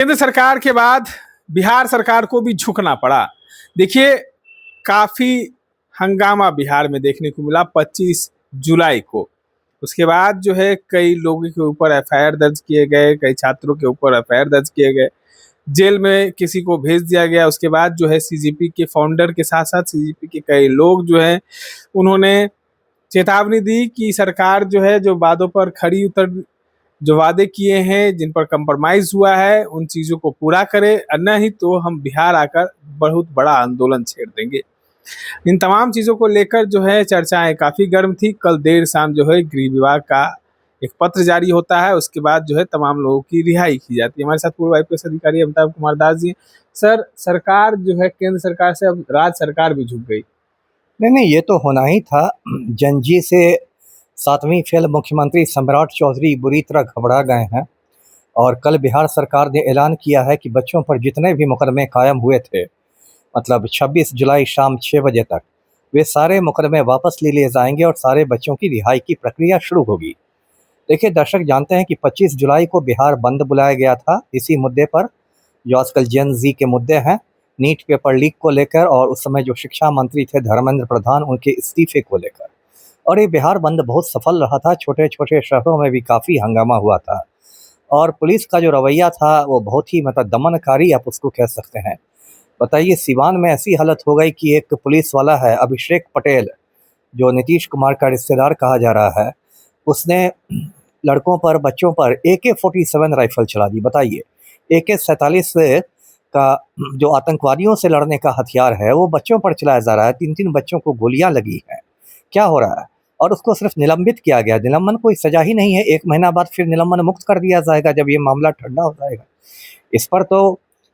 केंद्र सरकार के बाद बिहार सरकार को भी झुकना पड़ा। देखिए, काफी हंगामा बिहार में देखने को मिला 25 जुलाई को। उसके बाद जो है कई लोगों के ऊपर एफआईआर दर्ज किए गए, कई छात्रों के ऊपर एफआईआर दर्ज किए गए, जेल में किसी को भेज दिया गया। उसके बाद जो है सीजीपी के फाउंडर के साथ साथ सीजीपी के कई लोग जो है उन्होंने चेतावनी दी कि सरकार जो है जो वादों पर खड़ी उतर, जो वादे किए हैं, जिन पर कंप्रोमाइज हुआ है, उन चीजों को पूरा करे, नहीं तो हम बिहार आकर बहुत बड़ा आंदोलन छेड़ देंगे। इन तमाम चीजों को लेकर जो है चर्चाएं काफी गर्म थी। कल देर शाम जो है गृह विभाग का एक पत्र जारी होता है, उसके बाद जो है तमाम लोगों की रिहाई की जाती है। हमारे साथ पूर्व आईपीएस अधिकारी अमिताभ कुमार दास जी। सर, सरकार जो है केंद्र सरकार से अब राज्य सरकार भी झुक गई। नहीं, ये तो होना ही था। जंजी से 7वीं फेल मुख्यमंत्री सम्राट चौधरी बुरी तरह घबरा गए हैं और कल बिहार सरकार ने ऐलान किया है कि बच्चों पर जितने भी मुकदमे कायम हुए थे, मतलब 26 जुलाई शाम 6 बजे तक, वे सारे मुकदमे वापस ले लिए जाएंगे और सारे बच्चों की रिहाई की प्रक्रिया शुरू होगी। देखिए, दर्शक जानते हैं कि 25 जुलाई को बिहार बंद बुलाया गया था इसी मुद्दे पर, जो आजकल जेन जी के मुद्दे हैं, नीट पेपर लीक को लेकर, और उस समय जो शिक्षा मंत्री थे धर्मेंद्र प्रधान, उनके इस्तीफे को लेकर। और ये बिहार बंद बहुत सफल रहा था। छोटे छोटे शहरों में भी काफ़ी हंगामा हुआ था और पुलिस का जो रवैया था वो बहुत ही दमनकारी, आप उसको कह सकते हैं। बताइए, सिवान में ऐसी हालत हो गई कि एक पुलिस वाला है अभिषेक पटेल, जो नीतीश कुमार का रिश्तेदार कहा जा रहा है, उसने लड़कों पर, बच्चों पर AK-47 राइफल चला दी। बताइए, AK-47 का जो आतंकवादियों से लड़ने का हथियार है वो बच्चों पर चलाया जा रहा है। 3 बच्चों को गोलियां लगी हैं। क्या हो रहा है? और उसको सिर्फ निलंबित किया गया। निलंबन कोई सजा ही नहीं है। 1 महीना बाद फिर निलंबन मुक्त कर दिया जाएगा जब ये मामला ठंडा हो जाएगा। इस पर तो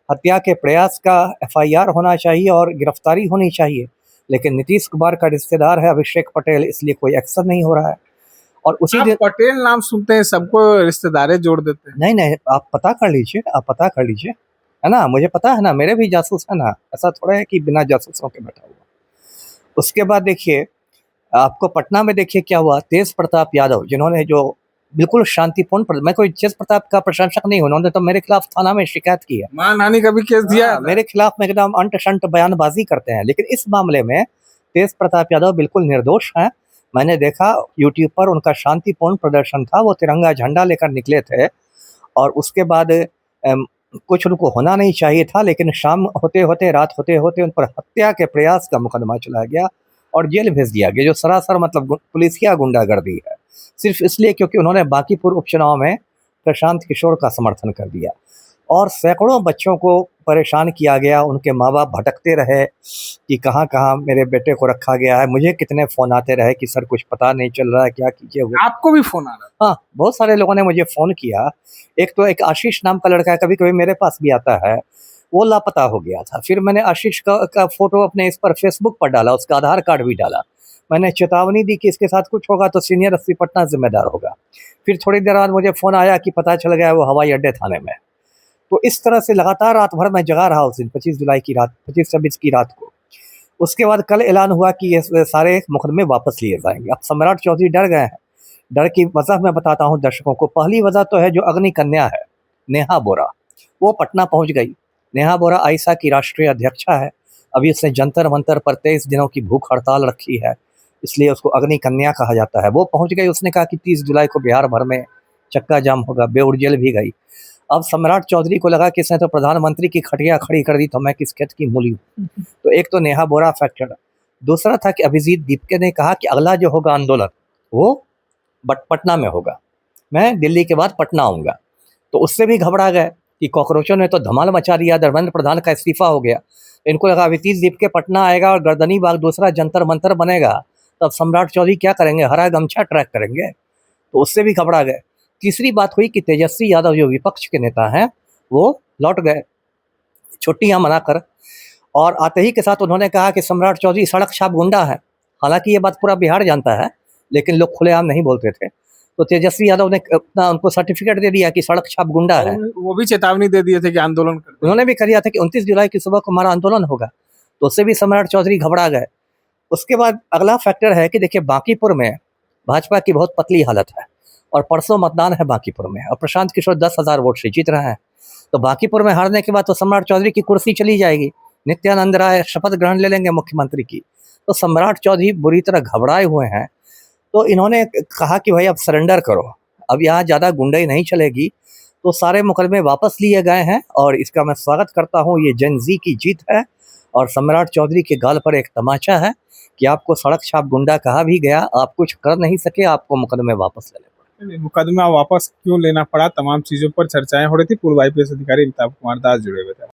हत्या के प्रयास का FIR होना चाहिए और गिरफ्तारी होनी चाहिए, लेकिन नीतीश कुमार का रिश्तेदार है अभिषेक पटेल, इसलिए कोई एक्शन नहीं हो रहा है। और उसी दिन पटेल नाम सुनते हैं सबको रिश्तेदारे जोड़ देते हैं। नहीं, आप पता कर लीजिए, है ना। मुझे पता है ना, मेरे भी जासूस है ना, ऐसा थोड़ा है कि बिना जासूसों के बैठा हुआ। उसके बाद देखिए, आपको पटना में देखिए क्या हुआ। तेज प्रताप यादव, जिन्होंने जो बिल्कुल शांतिपूर्ण, मैं कोई तेज प्रताप का प्रशंसक नहीं हूं, उन्होंने तो मेरे खिलाफ थाना में शिकायत की है, मानहानि का भी केस दिया। मेरे खिलाफ में एकदम अंट शंट बयानबाजी करते हैं, लेकिन इस मामले में तेज प्रताप यादव बिल्कुल निर्दोष हैं। मैंने देखा यूट्यूब पर उनका शांतिपूर्ण प्रदर्शन था, वो तिरंगा झंडा लेकर निकले थे और उसके बाद कुछ उनको होना नहीं चाहिए था, लेकिन शाम होते होते, रात होते होते उन पर हत्या के प्रयास का मुकदमा चलाया गया और जेल भेज दिया गया, जो सरासर पुलिसिया गुंडागर्दी है, सिर्फ इसलिए क्योंकि उन्होंने बांकीपुर उपचुनाव में प्रशांत किशोर का समर्थन कर दिया। और सैकड़ों बच्चों को परेशान किया गया। उनके माँ बाप भटकते रहे कि कहाँ कहाँ मेरे बेटे को रखा गया है। मुझे कितने फ़ोन आते रहे कि सर कुछ पता नहीं चल रहा है, क्या कीजिए। आपको भी फोन आ रहा? हाँ, बहुत सारे लोगों ने मुझे फ़ोन किया। एक आशीष नाम का लड़का है, कभी कभी मेरे पास भी आता है, वो लापता हो गया था। फिर मैंने आशीष का फोटो अपने इस पर फेसबुक पर डाला, उसका आधार कार्ड भी डाला। मैंने चेतावनी दी कि इसके साथ कुछ होगा तो सीनियर एसपी पटना जिम्मेदार होगा। फिर थोड़ी देर बाद मुझे फ़ोन आया कि पता चल गया वो हवाई अड्डे थाने में। तो इस तरह से लगातार रात भर मैं जगा रहा उस दिन 25 जुलाई की रात, 25-26 की रात को। उसके बाद कल ऐलान हुआ कि ये सारे मुकदमे वापस लिए जाएंगे। अब सम्राट चौधरी डर गए हैं। डर की वजह मैं बताता हूँ दर्शकों को। पहली वजह तो है जो अग्नि कन्या है नेहा बोरा, वो पटना पहुँच गई। नेहा बोरा आइसा की राष्ट्रीय अध्यक्षा है। अभी उसने जंतर मंतर पर 23 दिनों की भूख हड़ताल रखी है, इसलिए उसको अग्नि कन्या कहा जाता है। वो पहुँच गई। उसने कहा कि 30 जुलाई को बिहार भर में चक्का जाम होगा। बेउर जेल भी गई। अब सम्राट चौधरी को लगा कि इसने तो प्रधानमंत्री की खटिया खड़ी कर दी, तो मैं किस खेत की मूली हूँ। तो एक तो नेहा बोरा फैक्टर। दूसरा था कि अभिजीत दीपके ने कहा कि अगला जो होगा आंदोलन वो पटना में होगा, मैं दिल्ली के बाद पटना आऊँगा। तो उससे भी घबरा गए कि कॉकरोचों ने तो धमाल मचा दिया, धर्मेंद्र प्रधान का इस्तीफा हो गया। इनको लगा अभिजीत दीपके पटना आएगा और गर्दनी बाग दूसरा जंतर मंतर बनेगा, तब सम्राट चौधरी क्या करेंगे, हरा गमछा ट्रैक करेंगे। तो उससे भी घबरा गए। तीसरी बात हुई कि तेजस्वी यादव जो विपक्ष के नेता हैं वो लौट गए छुट्टियां मनाकर, और आते ही के साथ उन्होंने कहा कि सम्राट चौधरी सड़क छाप गुंडा है। हालांकि ये बात पूरा बिहार जानता है, लेकिन लोग खुलेआम नहीं बोलते थे। तो तेजस्वी यादव ने अपना उनको सर्टिफिकेट दे दिया कि सड़क छाप गुंडा है। वो भी चेतावनी दे दिए थे कि आंदोलन कर। उन्होंने भी कह दिया था कि 29 जुलाई की सुबह को हमारा आंदोलन होगा। तो उससे भी सम्राट चौधरी घबरा गए। उसके बाद अगला फैक्टर है कि देखिए, बांकीपुर में भाजपा की बहुत पतली हालत है और परसों मतदान है बांकीपुर में, और प्रशांत किशोर 10,000 वोट से जीत रहे हैं। तो बांकीपुर में हारने के बाद तो सम्राट चौधरी की कुर्सी चली जाएगी, नित्यानंद राय शपथ ग्रहण ले लेंगे मुख्यमंत्री की। तो सम्राट चौधरी बुरी तरह घबराए हुए हैं। तो इन्होंने कहा कि भाई अब सरेंडर करो, अब यहाँ ज़्यादा गुंडाई नहीं चलेगी। तो सारे मुकदमे वापस लिए गए हैं, और इसका मैं स्वागत करता हूँ। ये जेन ज़ी की जीत है, और सम्राट चौधरी के गाल पर एक तमाचा है कि आपको सड़क छाप गुंडा कहा भी गया, आप कुछ कर नहीं सके, आपको मुकदमे वापस लेने पड़े। मुकदमा वापस क्यों लेना पड़ा, तमाम चीजों पर चर्चाएं हो रही थी। पूर्व IPS अधिकारी अमिताभ कुमार दास जुड़े हुए थे।